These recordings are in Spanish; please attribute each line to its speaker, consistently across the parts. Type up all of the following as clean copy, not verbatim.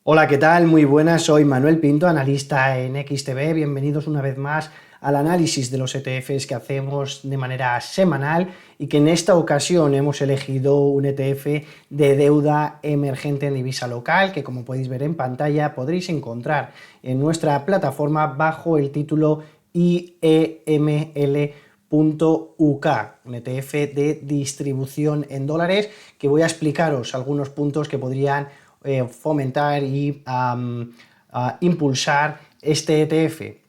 Speaker 1: Hola, ¿qué tal? Muy buenas, soy Manuel Pinto, analista en XTB. Bienvenidos una vez más al análisis de los ETFs que hacemos de manera semanal y que en esta ocasión hemos elegido un ETF de deuda emergente en divisa local que, como podéis ver en pantalla, podréis encontrar en nuestra plataforma bajo el título IEML.UK, un ETF de distribución en dólares, que voy a explicaros algunos puntos que podrían fomentar y impulsar este ETF.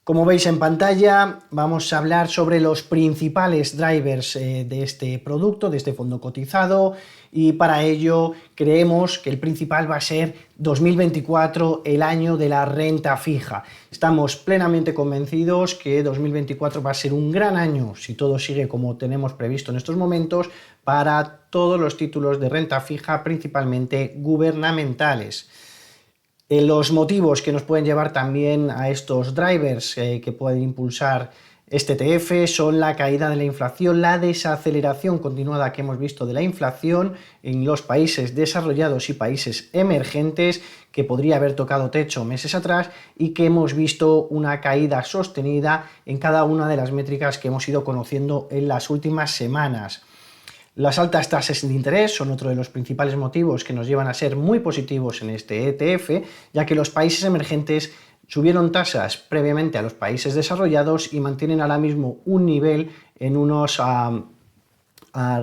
Speaker 1: Como veis en pantalla, vamos a hablar sobre los principales drivers de este producto, de este fondo cotizado, y para ello creemos que el principal va a ser 2024, el año de la renta fija. Estamos plenamente convencidos que 2024 va a ser un gran año, si todo sigue como tenemos previsto en estos momentos, para todos los títulos de renta fija, principalmente gubernamentales. Los motivos que nos pueden llevar también a estos drivers que pueden impulsar este ETF son la caída de la inflación, la desaceleración continuada que hemos visto de la inflación en los países desarrollados y países emergentes, que podría haber tocado techo meses atrás, y que hemos visto una caída sostenida en cada una de las métricas que hemos ido conociendo en las últimas semanas. Las altas tasas de interés son otro de los principales motivos que nos llevan a ser muy positivos en este ETF, ya que los países emergentes subieron tasas previamente a los países desarrollados y mantienen ahora mismo un nivel en unos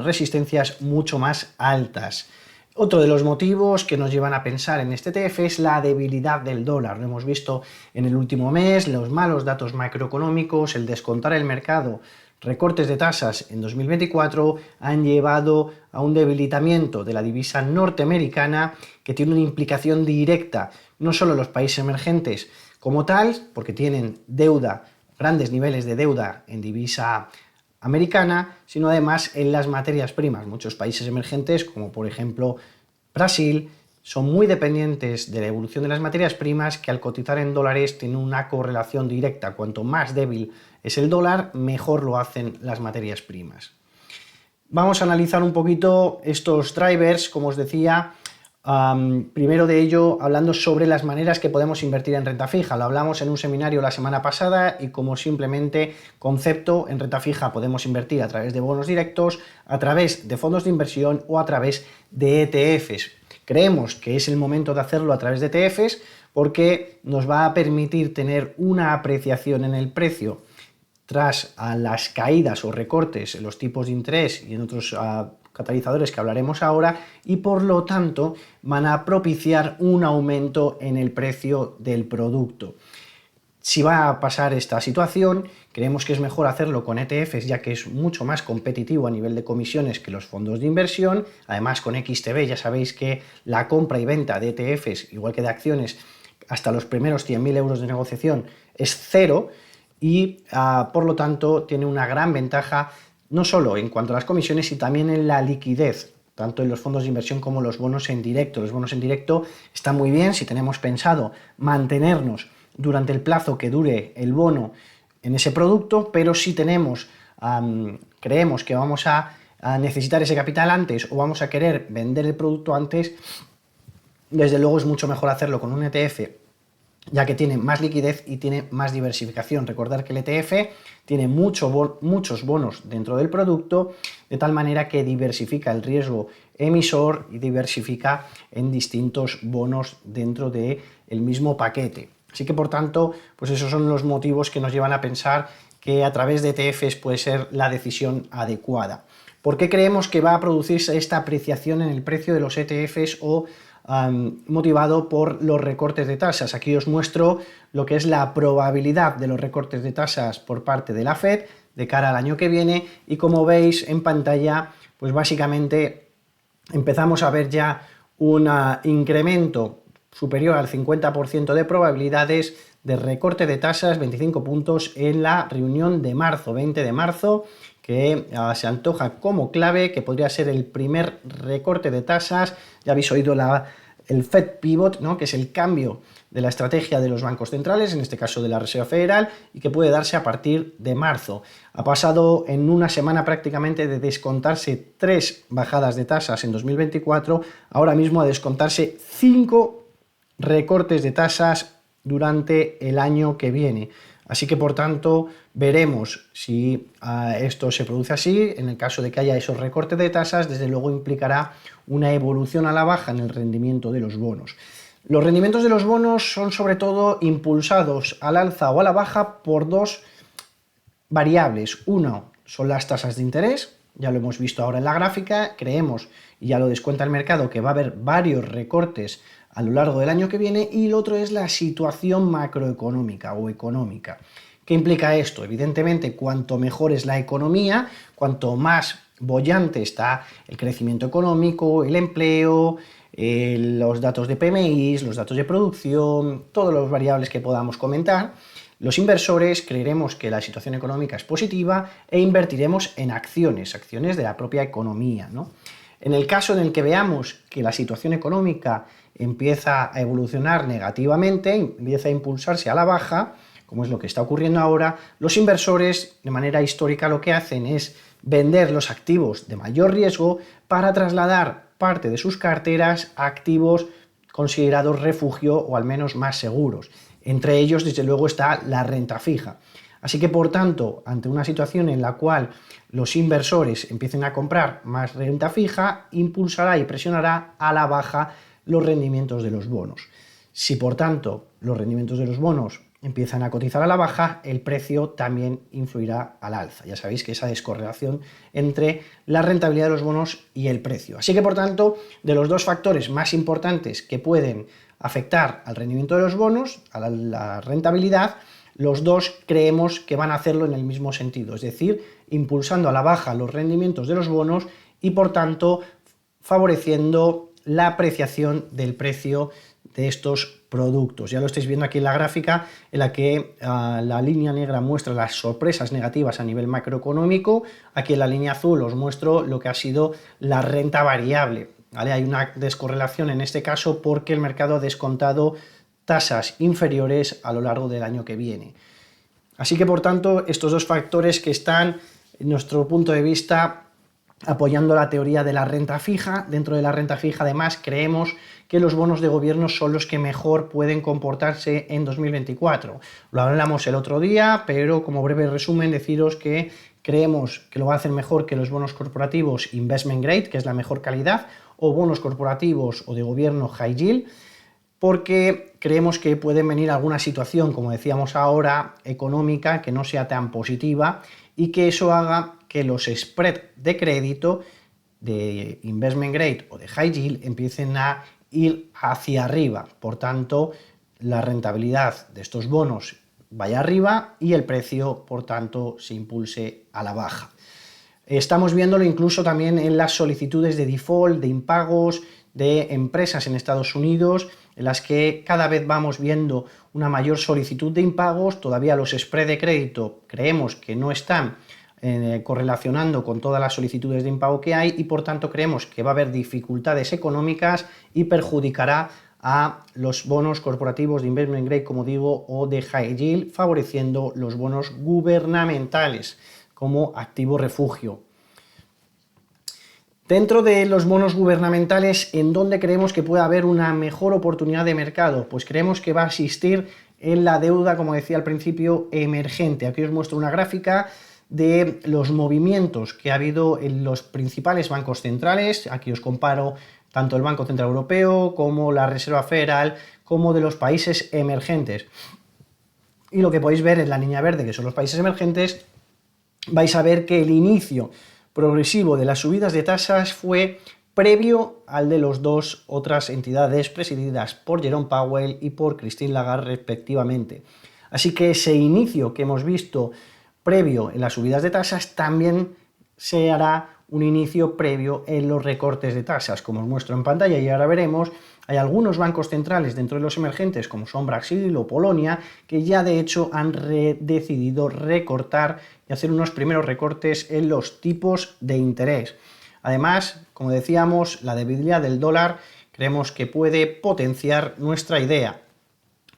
Speaker 1: resistencias mucho más altas. Otro de los motivos que nos llevan a pensar en este ETF es la debilidad del dólar. Lo hemos visto en el último mes, los malos datos macroeconómicos, el descontar el mercado, recortes de tasas en 2024 han llevado a un debilitamiento de la divisa norteamericana, que tiene una implicación directa no solo en los países emergentes como tal, porque tienen deuda, grandes niveles de deuda en divisa americana, sino además en las materias primas. Muchos países emergentes, como por ejemplo Brasil, son muy dependientes de la evolución de las materias primas, que al cotizar en dólares tienen una correlación directa. Cuanto más débil es el dólar, mejor lo hacen las materias primas. Vamos a analizar un poquito estos drivers, como os decía. Primero de ello, hablando sobre las maneras que podemos invertir en renta fija. Lo hablamos en un seminario la semana pasada, y como simplemente concepto, en renta fija podemos invertir a través de bonos directos, a través de fondos de inversión o a través de ETFs. Creemos que es el momento de hacerlo a través de ETFs porque nos va a permitir tener una apreciación en el precio tras a las caídas o recortes en los tipos de interés y en otros catalizadores que hablaremos ahora, y por lo tanto van a propiciar un aumento en el precio del producto. Si va a pasar esta situación, creemos que es mejor hacerlo con ETFs, ya que es mucho más competitivo a nivel de comisiones que los fondos de inversión. Además, con XTB ya sabéis que la compra y venta de ETFs, igual que de acciones, hasta los primeros 100.000 euros de negociación es cero, y por lo tanto tiene una gran ventaja no solo en cuanto a las comisiones, sino también en la liquidez, tanto en los fondos de inversión como los bonos en directo. Los bonos en directo están muy bien si tenemos pensado mantenernos durante el plazo que dure el bono en ese producto, pero si creemos que vamos a necesitar ese capital antes, o vamos a querer vender el producto antes, desde luego es mucho mejor hacerlo con un ETF, ya que tiene más liquidez y tiene más diversificación. Recordar que el ETF tiene muchos bonos dentro del producto, de tal manera que diversifica el riesgo emisor y diversifica en distintos bonos dentro del mismo paquete. Así que, por tanto, pues esos son los motivos que nos llevan a pensar que a través de ETFs puede ser la decisión adecuada. ¿Por qué creemos que va a producirse esta apreciación en el precio de los ETFs o motivado por los recortes de tasas? Aquí os muestro lo que es la probabilidad de los recortes de tasas por parte de la Fed de cara al año que viene, y como veis en pantalla, pues básicamente empezamos a ver ya un incremento superior al 50% de probabilidades de recorte de tasas, 25 puntos en la reunión de marzo, 20 de marzo, que se antoja como clave, que podría ser el primer recorte de tasas. Ya habéis oído la el Fed Pivot, ¿no? Que es el cambio de la estrategia de los bancos centrales, en este caso de la Reserva Federal, y que puede darse a partir de marzo. Ha pasado en una semana prácticamente de descontarse 3 bajadas de tasas en 2024, ahora mismo a descontarse 5 recortes de tasas durante el año que viene. Así que, por tanto, veremos si esto se produce así. En el caso de que haya esos recortes de tasas, desde luego implicará una evolución a la baja en el rendimiento de los bonos. Los rendimientos de los bonos son sobre todo impulsados al alza o a la baja por 2 variables. Uno son las tasas de interés, ya lo hemos visto ahora en la gráfica, creemos, y ya lo descuenta el mercado, que va a haber varios recortes a lo largo del año que viene, y el otro es la situación macroeconómica o económica. ¿Qué implica esto? Evidentemente, cuanto mejor es la economía, cuanto más boyante está el crecimiento económico, el empleo, los datos de PMI, los datos de producción, todas las variables que podamos comentar, los inversores creeremos que la situación económica es positiva e invertiremos en acciones de la propia economía, ¿no? En el caso en el que veamos que la situación económica empieza a evolucionar negativamente, empieza a impulsarse a la baja, como es lo que está ocurriendo ahora, los inversores de manera histórica lo que hacen es vender los activos de mayor riesgo para trasladar parte de sus carteras a activos considerados refugio o al menos más seguros. Entre ellos, desde luego, está la renta fija. Así que, por tanto, ante una situación en la cual los inversores empiecen a comprar más renta fija, impulsará y presionará a la baja los rendimientos de los bonos. Si, por tanto, los rendimientos de los bonos empiezan a cotizar a la baja, el precio también influirá al alza. Ya sabéis que esa descorrelación entre la rentabilidad de los bonos y el precio. Así que, por tanto, de los 2 factores más importantes que pueden afectar al rendimiento de los bonos, a la rentabilidad, los 2 creemos que van a hacerlo en el mismo sentido, es decir, impulsando a la baja los rendimientos de los bonos y, por tanto, favoreciendo la apreciación del precio de estos productos. Ya lo estáis viendo aquí en la gráfica, en la que la línea negra muestra las sorpresas negativas a nivel macroeconómico. Aquí en la línea azul os muestro lo que ha sido la renta variable, ¿vale? Hay una descorrelación en este caso porque el mercado ha descontado tasas inferiores a lo largo del año que viene. Así que, por tanto, estos 2 factores que están, en nuestro punto de vista, apoyando la teoría de la renta fija. Dentro de la renta fija, además, creemos que los bonos de gobierno son los que mejor pueden comportarse en 2024. Lo hablamos el otro día, pero como breve resumen, deciros que creemos que lo va a hacer mejor que los bonos corporativos investment grade, que es la mejor calidad, o bonos corporativos o de gobierno high yield, porque creemos que puede venir alguna situación, como decíamos ahora, económica, que no sea tan positiva y que eso haga que los spreads de crédito de investment grade o de high yield empiecen a ir hacia arriba. Por tanto, la rentabilidad de estos bonos vaya arriba y el precio, por tanto, se impulse a la baja. Estamos viéndolo incluso también en las solicitudes de default, de impagos de empresas en Estados Unidos, en las que cada vez vamos viendo una mayor solicitud de impagos. Todavía los spreads de crédito creemos que no están correlacionando con todas las solicitudes de impago que hay y, por tanto, creemos que va a haber dificultades económicas y perjudicará a los bonos corporativos de investment grade, como digo, o de high yield, favoreciendo los bonos gubernamentales como activo refugio. Dentro de los bonos gubernamentales, ¿en dónde creemos que puede haber una mejor oportunidad de mercado? Pues creemos que va a existir en la deuda, como decía al principio, emergente. Aquí os muestro una gráfica de los movimientos que ha habido en los principales bancos centrales. Aquí os comparo tanto el Banco Central Europeo como la Reserva Federal, como de los países emergentes. Y lo que podéis ver en la línea verde, que son los países emergentes, vais a ver que el inicio progresivo de las subidas de tasas fue previo al de las 2 otras entidades presididas por Jerome Powell y por Christine Lagarde respectivamente. Así que ese inicio que hemos visto previo en las subidas de tasas también se hará un inicio previo en los recortes de tasas, como os muestro en pantalla y ahora veremos. Hay algunos bancos centrales dentro de los emergentes, como son Brasil o Polonia, que ya de hecho han decidido recortar y hacer unos primeros recortes en los tipos de interés. Además, como decíamos, la debilidad del dólar creemos que puede potenciar nuestra idea.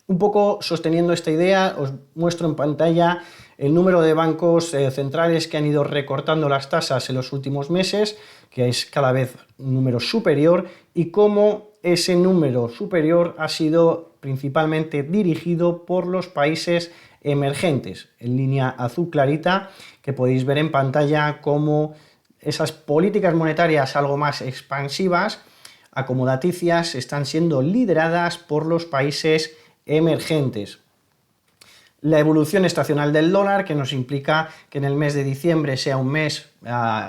Speaker 1: Un poco sosteniendo esta idea, os muestro en pantalla el número de bancos centrales que han ido recortando las tasas en los últimos meses, que es cada vez un número superior, y cómo ese número superior ha sido principalmente dirigido por los países emergentes, en línea azul clarita, que podéis ver en pantalla cómo esas políticas monetarias algo más expansivas, acomodaticias, están siendo lideradas por los países emergentes. La evolución estacional del dólar, que nos implica que en el mes de diciembre sea un mes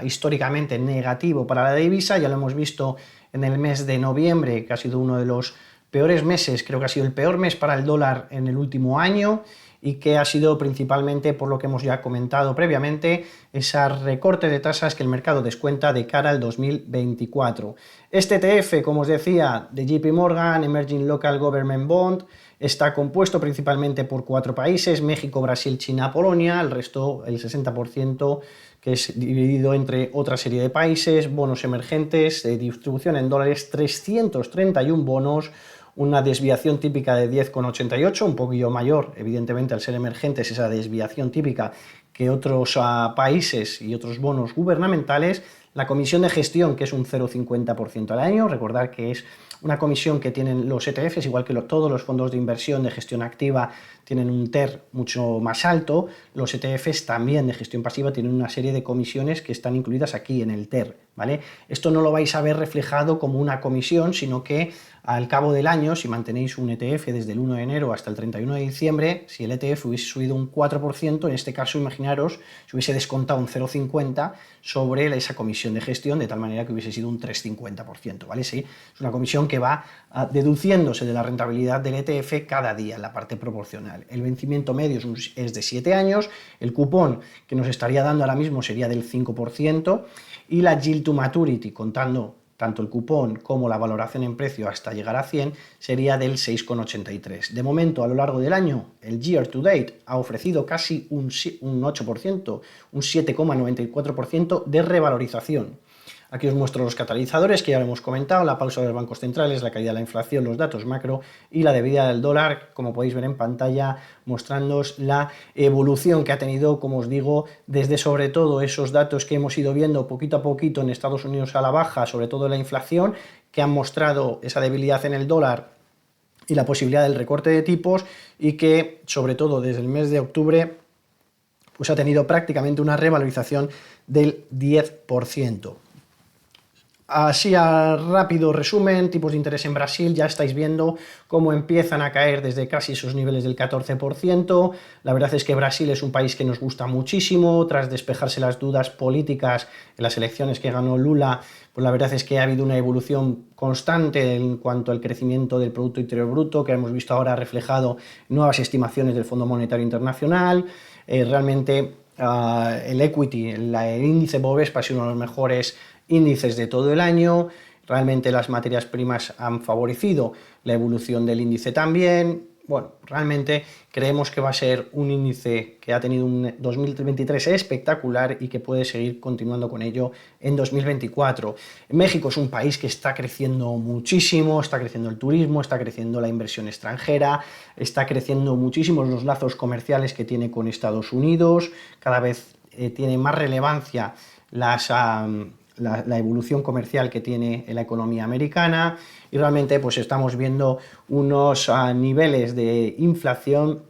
Speaker 1: históricamente negativo para la divisa. Ya lo hemos visto en el mes de noviembre, que ha sido uno de los peores meses, creo que ha sido el peor mes para el dólar en el último año, y que ha sido principalmente por lo que hemos ya comentado previamente, ese recorte de tasas que el mercado descuenta de cara al 2024. Este ETF, como os decía, de JP Morgan, Emerging Local Government Bond, está compuesto principalmente por 4 países: México, Brasil, China, Polonia, el resto, el 60%, que es dividido entre otra serie de países, bonos emergentes, de distribución en dólares, 331 bonos, una desviación típica de 10,88, un poquillo mayor, evidentemente, al ser emergentes, esa desviación típica que otros países y otros bonos gubernamentales. La comisión de gestión, que es un 0,50% al año, recordar que es una comisión que tienen los ETFs, igual que todos los fondos de inversión de gestión activa tienen un TER mucho más alto. Los ETFs también de gestión pasiva tienen una serie de comisiones que están incluidas aquí en el TER, ¿vale? Esto no lo vais a ver reflejado como una comisión, sino que al cabo del año, si mantenéis un ETF desde el 1 de enero hasta el 31 de diciembre, si el ETF hubiese subido un 4%, en este caso imaginaros si hubiese descontado un 0,50 sobre esa comisión de gestión, de tal manera que hubiese sido un 3,50%, ¿vale? Sí, es una comisión que va deduciéndose de la rentabilidad del ETF cada día en la parte proporcional. El vencimiento medio es de 7 años, el cupón que nos estaría dando ahora mismo sería del 5%, y la yield to maturity, contando tanto el cupón como la valoración en precio hasta llegar a 100, sería del 6,83. De momento, a lo largo del año, el year to date ha ofrecido casi un 8%, un 7,94% de revalorización. Aquí os muestro los catalizadores que ya lo hemos comentado: la pausa de los bancos centrales, la caída de la inflación, los datos macro y la debilidad del dólar, como podéis ver en pantalla, mostrándoos la evolución que ha tenido, como os digo, desde sobre todo esos datos que hemos ido viendo poquito a poquito en Estados Unidos a la baja, sobre todo la inflación, que han mostrado esa debilidad en el dólar y la posibilidad del recorte de tipos, y que sobre todo desde el mes de octubre pues ha tenido prácticamente una revalorización del 10%. Así a rápido resumen, tipos de interés en Brasil, ya estáis viendo cómo empiezan a caer desde casi esos niveles del 14%. La verdad es que Brasil es un país que nos gusta muchísimo. Tras despejarse las dudas políticas en las elecciones que ganó Lula, pues la verdad es que ha habido una evolución constante en cuanto al crecimiento del Producto Interior Bruto, que hemos visto ahora reflejado en nuevas estimaciones del Fondo Monetario Internacional. Realmente el equity, el índice Bovespa, ha sido uno de los mejores índices de todo el año. Realmente las materias primas han favorecido la evolución del índice también. Bueno, realmente creemos que va a ser un índice que ha tenido un 2023 espectacular y que puede seguir continuando con ello en 2024. México es un país que está creciendo muchísimo, está creciendo el turismo, está creciendo la inversión extranjera, está creciendo muchísimo los lazos comerciales que tiene con Estados Unidos. Cada vez tiene más relevancia la evolución comercial que tiene en la economía americana, y realmente pues estamos viendo unos niveles de inflación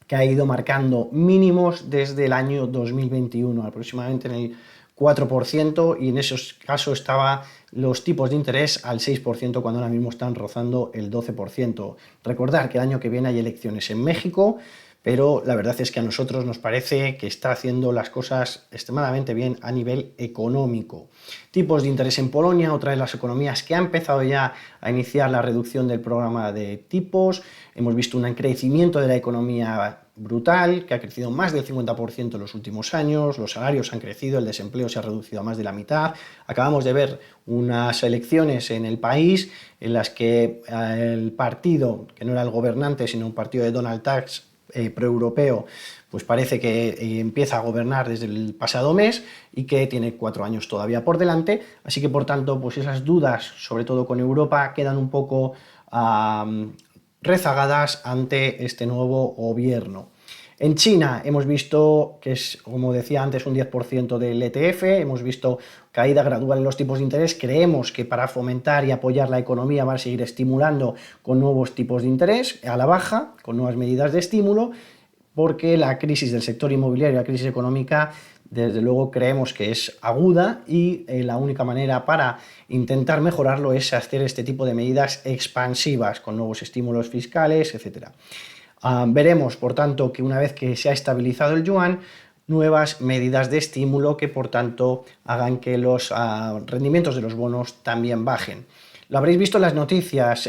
Speaker 1: que ha ido marcando mínimos desde el año 2021, aproximadamente en el 4%, y en esos casos estaban los tipos de interés al 6%, cuando ahora mismo están rozando el 12%. Recordar que el año que viene hay elecciones en México, pero la verdad es que a nosotros nos parece que está haciendo las cosas extremadamente bien a nivel económico. Tipos de interés en Polonia, otra de las economías que ha empezado ya a iniciar la reducción del programa de tipos. Hemos visto un crecimiento de la economía brutal, que ha crecido más del 50% en los últimos años, los salarios han crecido, el desempleo se ha reducido a más de la mitad. Acabamos de ver unas elecciones en el país en las que el partido, que no era el gobernante, sino un partido de Donald Tusk, proeuropeo, pues parece que empieza a gobernar desde el pasado mes y que tiene 4 años todavía por delante, así que por tanto pues esas dudas, sobre todo con Europa, quedan un poco rezagadas ante este nuevo gobierno. En China hemos visto que es, como decía antes, un 10% del ETF, hemos visto caída gradual en los tipos de interés, creemos que para fomentar y apoyar la economía va a seguir estimulando con nuevos tipos de interés a la baja, con nuevas medidas de estímulo, porque la crisis del sector inmobiliario, la crisis económica, desde luego creemos que es aguda y la única manera para intentar mejorarlo es hacer este tipo de medidas expansivas con nuevos estímulos fiscales, etc. Veremos, por tanto, que una vez que se ha estabilizado el yuan, nuevas medidas de estímulo que, por tanto, hagan que los rendimientos de los bonos también bajen. Lo habréis visto en las noticias.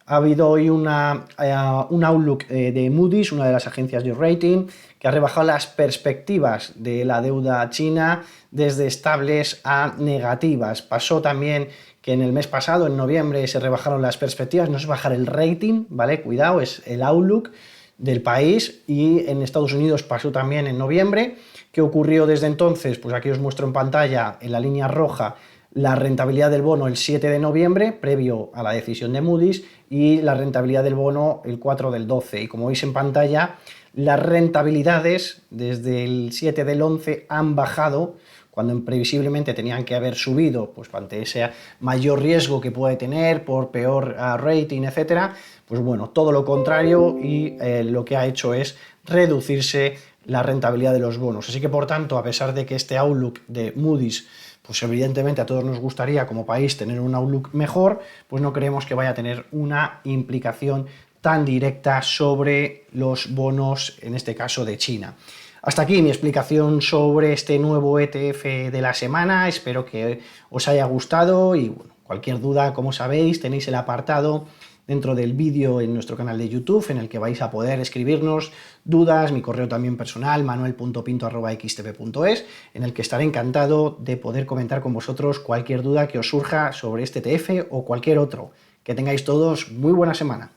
Speaker 1: Ha habido hoy un outlook de Moody's, una de las agencias de rating, que ha rebajado las perspectivas de la deuda china desde estables a negativas. Pasó también que en el mes pasado, en noviembre, se rebajaron las perspectivas, no es bajar el rating, ¿vale? Cuidado, es el outlook del país, y en Estados Unidos pasó también en noviembre. ¿Qué ocurrió desde entonces? Pues aquí os muestro en pantalla, en la línea roja, la rentabilidad del bono el 7 de noviembre, previo a la decisión de Moody's, y la rentabilidad del bono el 4 del 12. Y como veis en pantalla, las rentabilidades desde el 7 del 11 han bajado, cuando previsiblemente tenían que haber subido, pues ante ese mayor riesgo que puede tener por peor rating, etcétera. Pues bueno, todo lo contrario, y lo que ha hecho es reducirse la rentabilidad de los bonos. Así que, por tanto, a pesar de que este outlook de Moody's, pues evidentemente a todos nos gustaría como país tener un outlook mejor, pues no creemos que vaya a tener una implicación tan directa sobre los bonos, en este caso de China. Hasta aquí mi explicación sobre este nuevo ETF de la semana. Espero que os haya gustado y bueno, cualquier duda, como sabéis, tenéis el apartado dentro del vídeo en nuestro canal de YouTube, en el que vais a poder escribirnos dudas, mi correo también personal, manuel.pinto@xtb.es, en el que estaré encantado de poder comentar con vosotros cualquier duda que os surja sobre este ETF o cualquier otro. Que tengáis todos muy buena semana.